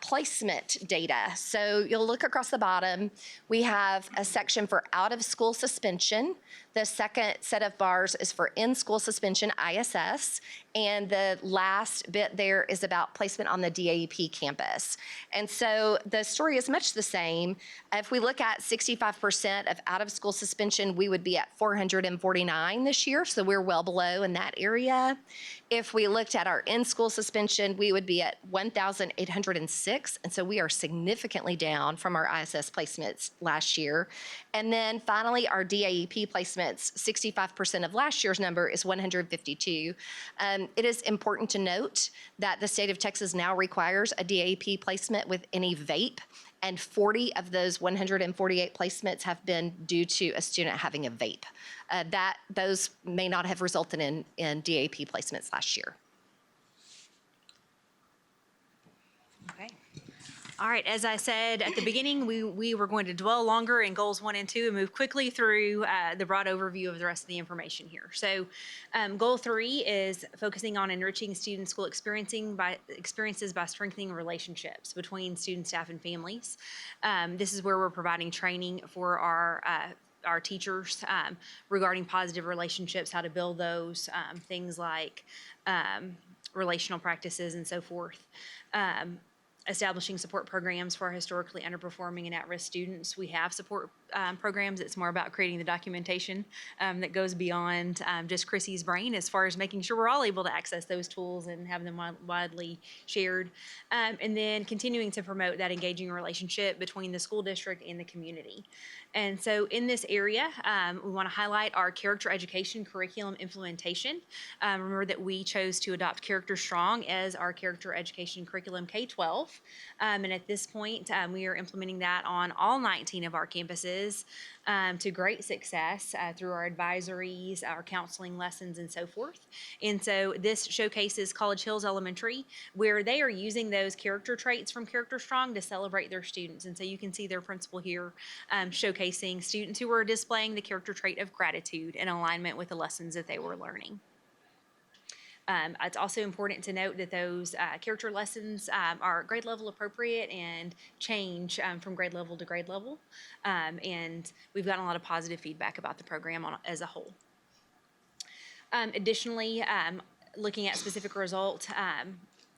placement data. So you'll look across the bottom. We have a section for out-of-school suspension. The second set of bars is for in-school suspension, ISS. And the last bit there is about placement on the DAEP campus. And so the story is much the same. If we look at 65% of out-of-school suspension, we would be at 449 this year. So we're well below in that area. If we looked at our in-school suspension, we would be at 1,806. And so we are significantly down from our ISS placements last year. And then finally, our DAEP placements, 65% of last year's number is 152. It is important to note that the state of Texas now requires a DAEP placement with any vape, and 40 of those 148 placements have been due to a student having a vape. Those may not have resulted in DAEP placements last year. Okay. All right, as I said at the beginning, we were going to dwell longer in goals 1 and 2 and move quickly through the broad overview of the rest of the information here. So goal 3 is focusing on enriching student school experiences by strengthening relationships between student, staff, and families. This is where we're providing training for our teachers regarding positive relationships, how to build those, things like relational practices and so forth. Establishing support programs for our historically underperforming and at-risk students. We have support programs. It's more about creating the documentation that goes beyond just Chrissy's brain as far as making sure we're all able to access those tools and have them widely shared. And then continuing to promote that engaging relationship between the school district and the community. And so in this area, we want to highlight our character education curriculum implementation. Remember that we chose to adopt Character Strong as our character education curriculum K-12. And at this point, we are implementing that on all 19 of our campuses to great success through our advisories, our counseling lessons, and so forth. And so this showcases College Hills Elementary, where they are using those character traits from Character Strong to celebrate their students. And so you can see their principal here showcasing students who are displaying the character trait of gratitude in alignment with the lessons that they were learning. It's also important to note that those character lessons are grade level appropriate and change from grade level to grade level. And we've gotten a lot of positive feedback about the program as a whole. Additionally, looking at specific results,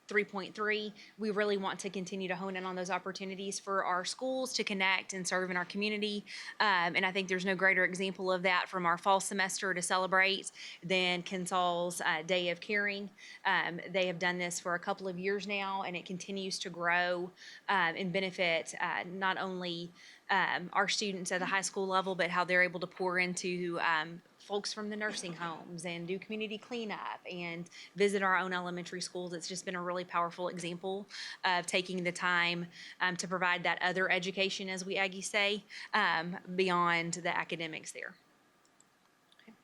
3.3, we really want to continue to hone in on those opportunities for our schools to connect and serve in our community. And I think there's no greater example of that from our fall semester to celebrate than Kinsol's Day of Caring. They have done this for a couple of years now, and it continues to grow and benefit not only our students at the high school level, but how they're able to pour into folks from the nursing homes and do community cleanup and visit our own elementary schools. It's just been a really powerful example of taking the time to provide that other education, as we Aggies say, beyond the academics there. Okay.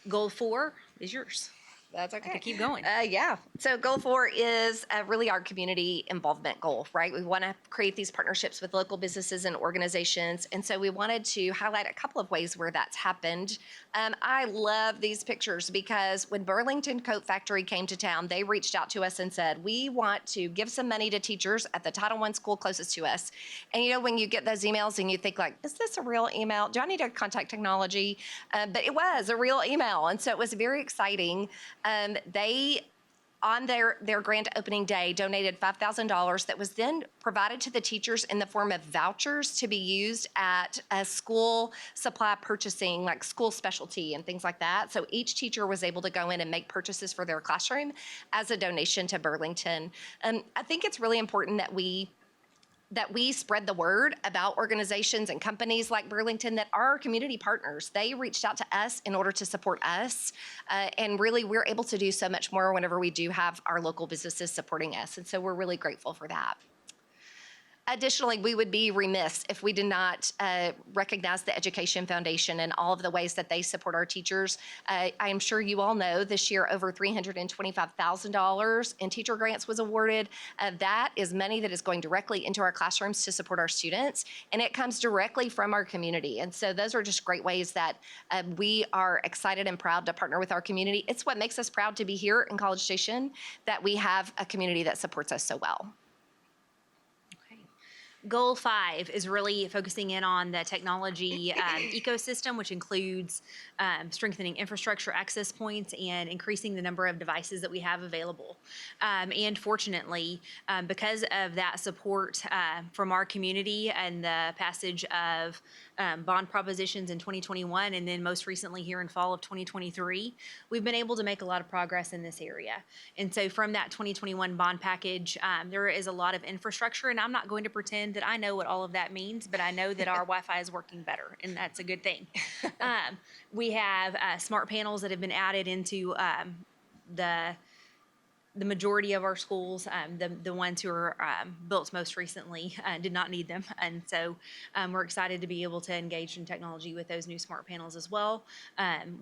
Goal 4 is yours. That's okay. Keep going. Yeah. So goal 4 is really our community involvement goal, right? We want to create these partnerships with local businesses and organizations. And so we wanted to highlight a couple of ways where that's happened. I love these pictures because when Burlington Coat Factory came to town, they reached out to us and said, we want to give some money to teachers at the Title I school closest to us. And you know, when you get those emails and you think like, is this a real email? Do I need to contact technology? But it was a real email. And so it was very exciting. They, on their grand opening day, donated $5,000 that was then provided to the teachers in the form of vouchers to be used at school supply purchasing, like school specialty and things like that. So each teacher was able to go in and make purchases for their classroom as a donation to Burlington. I think it's really important that we spread the word about organizations and companies like Burlington that are our community partners. They reached out to us in order to support us. And really, we're able to do so much more whenever we do have our local businesses supporting us. And so we're really grateful for that. Additionally, we would be remiss if we did not recognize the Education Foundation and all of the ways that they support our teachers. I am sure you all know this year over $325,000 in teacher grants was awarded. That is money that is going directly into our classrooms to support our students, and it comes directly from our community. And so those are just great ways that we are excited and proud to partner with our community. It's what makes us proud to be here in College Station, that we have a community that supports us so well. Goal 5 is really focusing in on the technology ecosystem, which includes strengthening infrastructure access points and increasing the number of devices that we have available. And fortunately, because of that support from our community and the passage of bond propositions in 2021 and then most recently here in fall of 2023, we've been able to make a lot of progress in this area. And so from that 2021 bond package, there is a lot of infrastructure, and I'm not going to pretend that I know what all of that means, but I know that our Wi-Fi is working better, and that's a good thing. We have smart panels that have been added into the majority of our schools. The ones who are built most recently did not need them, and so we're excited to be able to engage in technology with those new smart panels as well.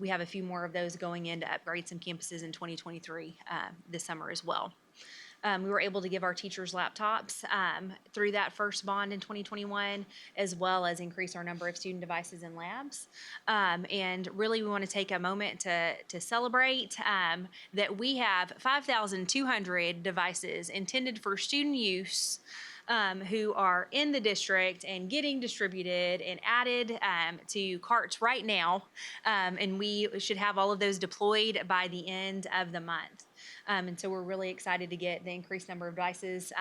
We have a few more of those going in to upgrade some campuses in 2023 this summer as well. We were able to give our teachers laptops through that first bond in 2021, as well as increase our number of student devices in labs. And really, we want to take a moment to celebrate that we have 5,200 devices intended for student use who are in the district and getting distributed and added to carts right now. And we should have all of those deployed by the end of the month. And so we're really excited to get the increased number of devices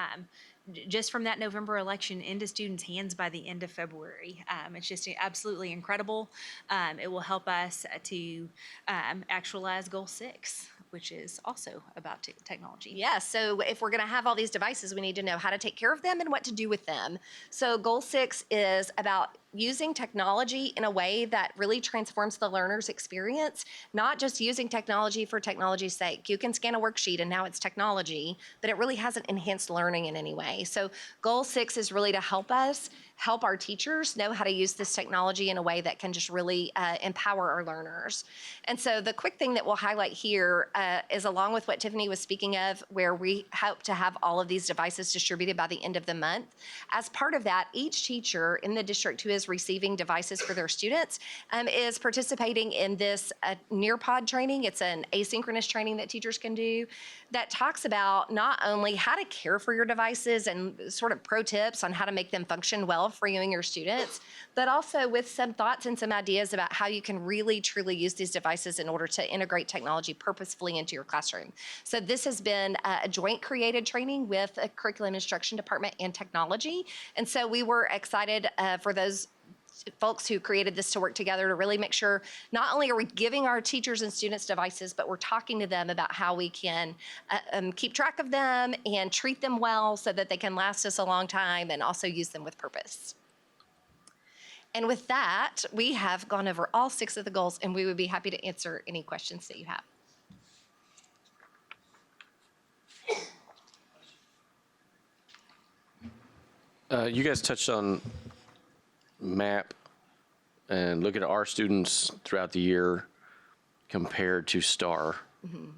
just from that November election into students' hands by the end of February. It's just absolutely incredible. It will help us to actualize Goal 6, which is also about technology. Yes, so if we're going to have all these devices, we need to know how to take care of them and what to do with them. So Goal 6 is about using technology in a way that really transforms the learner's experience, not just using technology for technology's sake. You can scan a worksheet and now it's technology, but it really hasn't enhanced learning in any way. So Goal 6 is really to help us help our teachers know how to use this technology in a way that can just really empower our learners. And so the quick thing that we'll highlight here is along with what Tiffany was speaking of, where we hope to have all of these devices distributed by the end of the month. As part of that, each teacher in the district who is receiving devices for their students is participating in this Nearpod training. It's an asynchronous training that teachers can do that talks about not only how to care for your devices and sort of pro tips on how to make them function well for you and your students, but also with some thoughts and some ideas about how you can really truly use these devices in order to integrate technology purposefully into your classroom. So this has been a joint created training with a curriculum instruction department and technology. And so we were excited for those folks who created this to work together to really make sure not only are we giving our teachers and students devices, but we're talking to them about how we can keep track of them and treat them well so that they can last us a long time and also use them with purpose. And with that, we have gone over all 6 of the goals, and we would be happy to answer any questions that you have. You guys touched on map and look at our students throughout the year compared to STAR.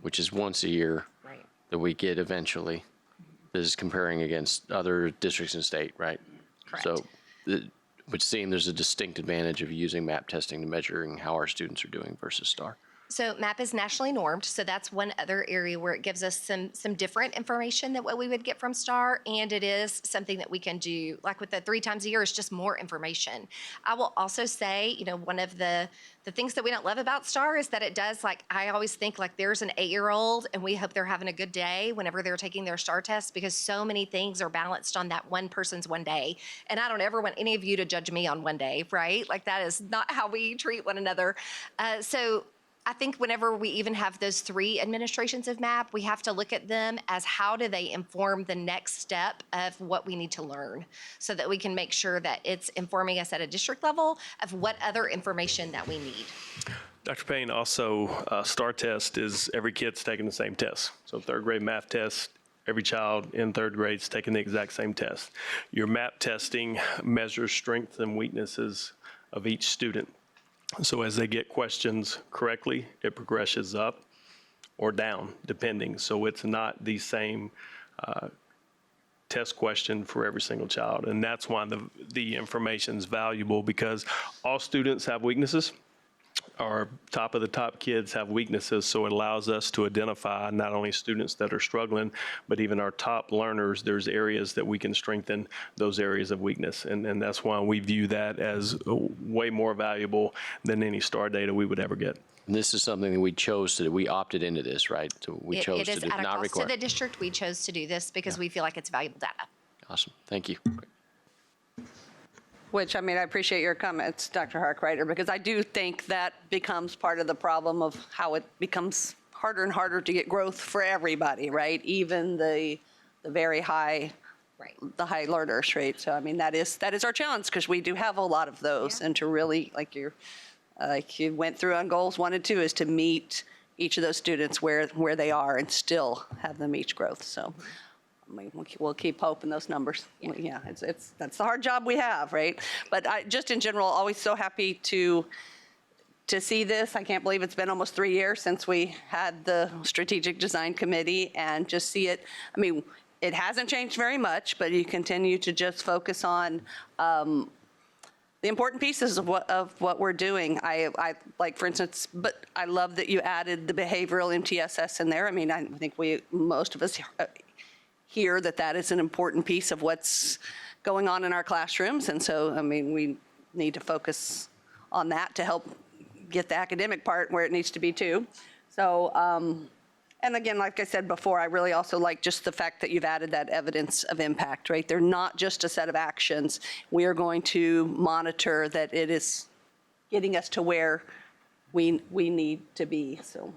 which is once a year Right. that we get eventually. This is comparing against other districts in the state, right? Correct. So it would seem there's a distinct advantage of using MAP testing to measuring how our students are doing versus STAR. So MAP is nationally normed, so that's one other area where it gives us some different information than what we would get from STAR, and it is something that we can do, like with the 3 times a year, it's just more information. I will also say, one of the things that we don't love about STAR is that it does, like, I always think like there's an 8-year-old and we hope they're having a good day whenever they're taking their STAR test, because so many things are balanced on that one person's one day. And I don't ever want any of you to judge me on one day, right? Like that is not how we treat one another. So I think whenever we even have those 3 administrations of MAP, we have to look at them as how do they inform the next step of what we need to learn, so that we can make sure that it's informing us at a district level of what other information that we need. Dr. Payne, also, STAR test is every kid's taking the same test. So 3rd grade math test, every child in 3rd grade is taking the exact same test. Your MAP testing measures strengths and weaknesses of each student. So as they get questions correctly, it progresses up or down, depending. So it's not the same test question for every single child. And that's why the information is valuable, because all students have weaknesses. Our top of the top kids have weaknesses, so it allows us to identify not only students that are struggling, but even our top learners. There's areas that we can strengthen those areas of weakness, and that's why we view that as way more valuable than any STAR data we would ever get. And this is something that we chose to do. We opted into this, right? So we chose It to is do, at a not cost require. to the district. We chose to do this because we feel like it's valuable data. Awesome. Thank you. Which, I appreciate your comments, Dr. Harkrider, because I do think that becomes part of the problem of how it becomes harder and harder to get growth for everybody, right? Even the very high, Right. the high learners, right? So, that is our challenge, because we do have a lot of those. Yeah. And to really, like you went through on goals 1 and 2, is to meet each of those students where they are and still have them each growth. So we'll keep hoping those numbers. Yeah, that's the hard job we have, right? But just in general, always so happy to see this. I can't believe it's been almost 3 years since we had the strategic design committee, and just see it. It hasn't changed very much, but you continue to just focus on the important pieces of what we're doing. I like, for instance, but I love that you added the behavioral MTSS in there. I think most of us hear that is an important piece of what's going on in our classrooms. And so, we need to focus on that to help get the academic part where it needs to be too. So, and again, like I said before, I really also like just the fact that you've added that evidence of impact, right? They're not just a set of actions. We are going to monitor that it is getting us to where we need to be. So,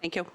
thank you.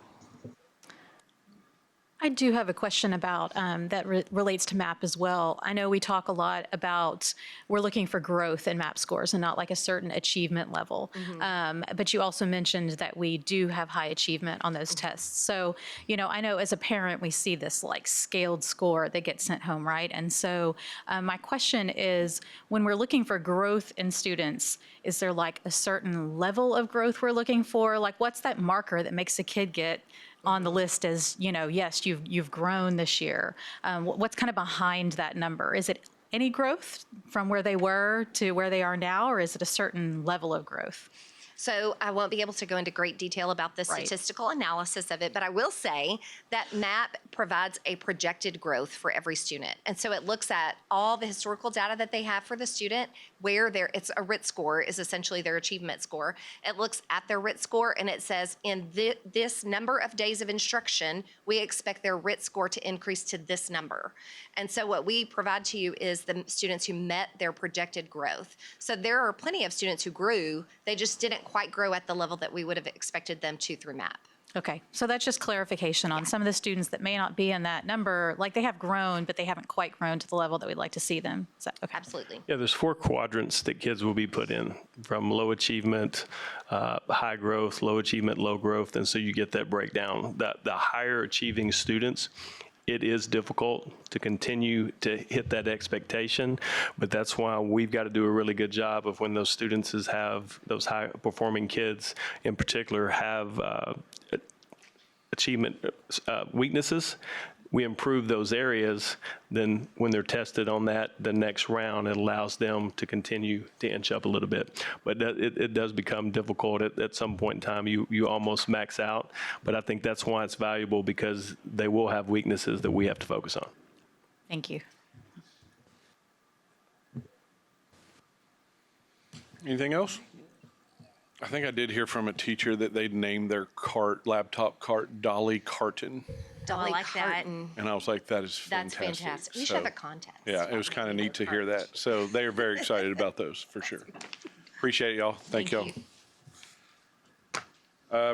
I do have a question about that relates to MAP as well. I know we talk a lot about we're looking for growth in MAP scores and not like a certain achievement level. But you also mentioned that we do have high achievement on those tests. So, I know as a parent, we see this like scaled score that gets sent home, right? And so my question is, when we're looking for growth in students, is there like a certain level of growth we're looking for? Like, what's that marker that makes a kid get on the list as, yes, you've grown this year? What's kind of behind that number? Is it any growth from where they were to where they are now, or is it a certain level of growth? So I won't be able to go into great detail about the Right. statistical analysis of it, but I will say that MAP provides a projected growth for every student. And so it looks at all the historical data that they have for the student, where it's a RIT score is essentially their achievement score. It looks at their RIT score and it says in this number of days of instruction, we expect their RIT score to increase to this number. And so what we provide to you is the students who met their projected growth. So there are plenty of students who grew, they just didn't quite grow at the level that we would have expected them to through MAP. Okay, so that's just clarification on some of the students that may not be in that number, like they have grown, but they haven't quite grown to the level that we'd like to see them. Is that okay? Absolutely. Yeah, there's 4 quadrants that kids will be put in, from low achievement, high growth, low achievement, low growth, and so you get that breakdown. The higher achieving students It is difficult to continue to hit that expectation, but that's why we've got to do a really good job of when those students have, those high-performing kids in particular have achievement weaknesses, we improve those areas, then when they're tested on that the next round, it allows them to continue to inch up a little bit. But it does become difficult at some point in time. You almost max out, but I think that's why it's valuable, because they will have weaknesses that we have to focus on. Thank you. Anything else? I think I did hear from a teacher that they'd named their laptop cart Dolly Carton. Dolly like that. Carton. And I was like, that is That's fantastic. fantastic. We should have So, a contest. Yeah, it was kind of neat to hear that. So they are very excited about those, for sure. Appreciate it, y'all. Thank y'all.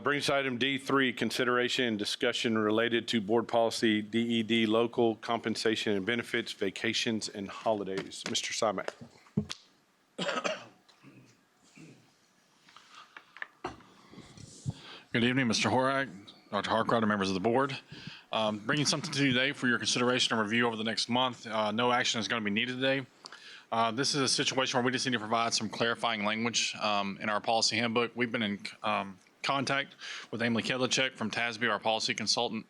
Brings us to item D3, consideration and discussion related to board policy DED, local compensation and benefits, vacations and holidays. Mr. Simak. Good evening, Mr. Horak, Dr. Harkrider, members of the board. Bringing something to you today for your consideration and review over the next month. No action is going to be needed today. This is a situation where we just need to provide some clarifying language in our policy handbook. We've been in contact with Emily Kedlicek from TASB, our policy consultant.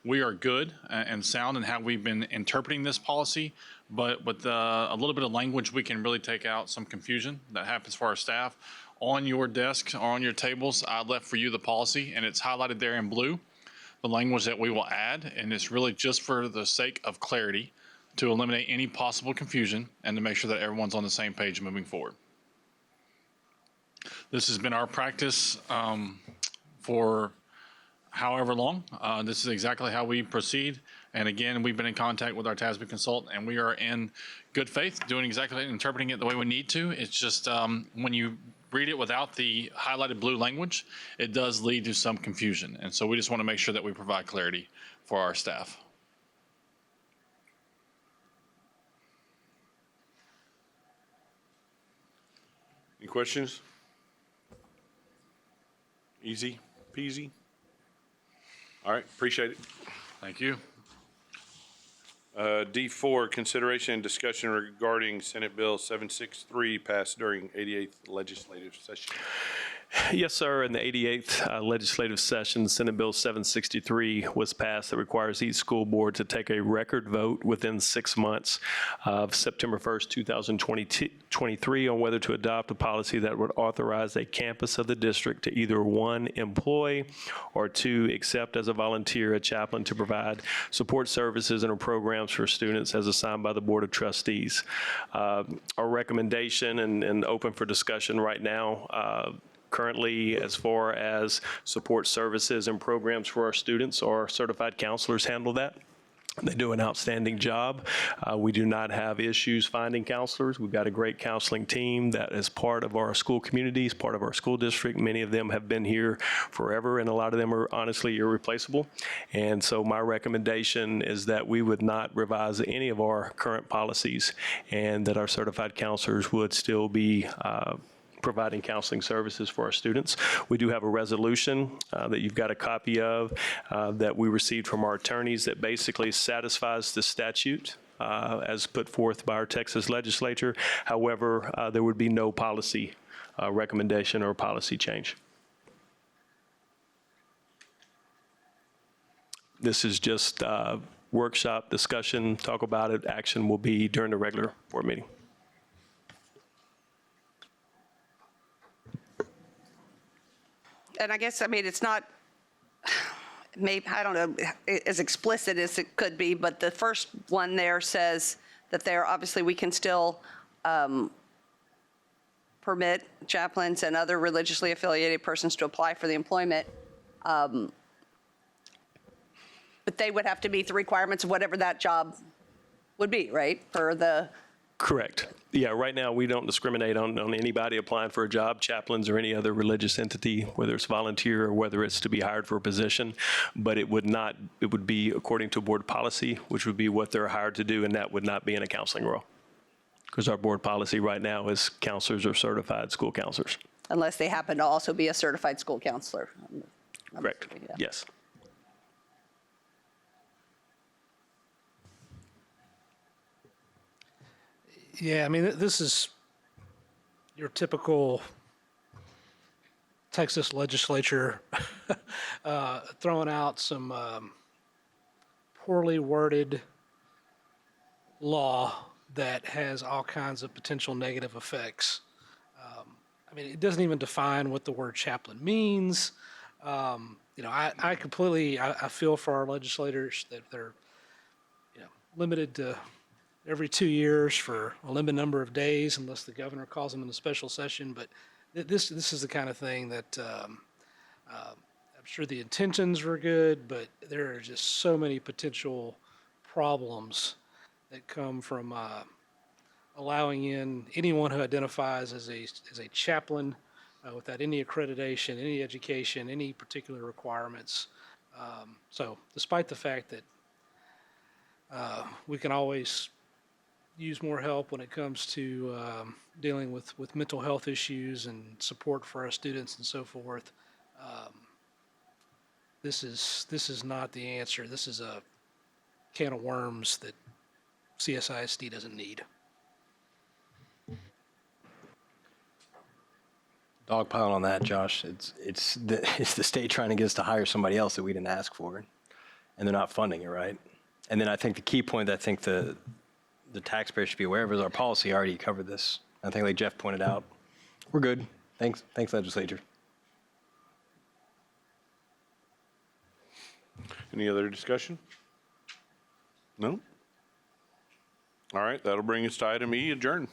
We are good and sound in how we've been interpreting this policy, but with a little bit of language, we can really take out some confusion that happens for our staff. On your desk, or on your tables, I left for you the policy, and it's highlighted there in blue, the language that we will add, and it's really just for the sake of clarity to eliminate any possible confusion and to make sure that everyone's on the same page moving forward. This has been our practice for however long. This is exactly how we proceed. And again, we've been in contact with our TASB consultant, and we are in good faith doing exactly interpreting it the way we need to. It's just when you read it without the highlighted blue language, it does lead to some confusion. And so we just want to make sure that we provide clarity for our staff. Any questions? Easy peasy. All right, appreciate it. Thank you. D4, consideration and discussion regarding Senate Bill 763 passed during 88th legislative session. Yes, sir. In the 88th legislative session, Senate Bill 763 was passed that requires each school board to take a record vote within 6 months of September 1st, 2023 on whether to adopt a policy that would authorize a campus of the district to either 1, employ, or 2, accept as a volunteer a chaplain to provide support services and programs for students as assigned by the Board of Trustees. Our recommendation and open for discussion right now currently, as far as support services and programs for our students, our certified counselors handle that. They do an outstanding job. We do not have issues finding counselors. We've got a great counseling team that is part of our school communities, part of our school district. Many of them have been here forever, and a lot of them are honestly irreplaceable. And so my recommendation is that we would not revise any of our current policies, and that our certified counselors would still be providing counseling services for our students. We do have a resolution that you've got a copy of that we received from our attorneys that basically satisfies the statute as put forth by our Texas legislature. However, there would be no policy recommendation or policy change. This is just workshop discussion, talk about it. Action will be during the regular board meeting. And I guess, I mean, it's not, maybe, I don't know, as explicit as it could be, but the first one there says that there, obviously, we can still permit chaplains and other religiously affiliated persons to apply for the employment. But they would have to meet the requirements of whatever that job would be, right? For the Correct. Yeah, right now, we don't discriminate on anybody applying for a job, chaplains or any other religious entity, whether it's volunteer or whether it's to be hired for a position. But it would not, it would be according to board policy, which would be what they're hired to do, and that would not be in a counseling role. Because our board policy right now is counselors or certified school counselors. unless they happen to also be a certified school counselor. I'm- I'm Correct. assuming, yeah. Yes. Yeah, I mean, this is your typical Texas legislature throwing out some poorly worded law that has all kinds of potential negative effects. I mean, it doesn't even define what the word chaplain means. I completely, I feel for our legislators that they're, limited to every 2 years for a limited number of days unless the governor calls them in a special session. But this is the kind of thing that I'm sure the intentions were good, but there are just so many potential problems that come from allowing in anyone who identifies as a chaplain without any accreditation, any education, any particular requirements. So despite the fact that we can always use more help when it comes to dealing with mental health issues and support for our students and so forth, this is not the answer. This is a can of worms that CSISD doesn't need. Dogpile on that, Josh. It's the state trying to get us to hire somebody else that we didn't ask for, and they're not funding it, right? And then I think the key point that I think the taxpayer should be aware of is our policy already covered this. I think, like Jeff pointed out, we're good. Thanks, legislature. Any other discussion? No? All right, that'll bring us to item E, adjourn.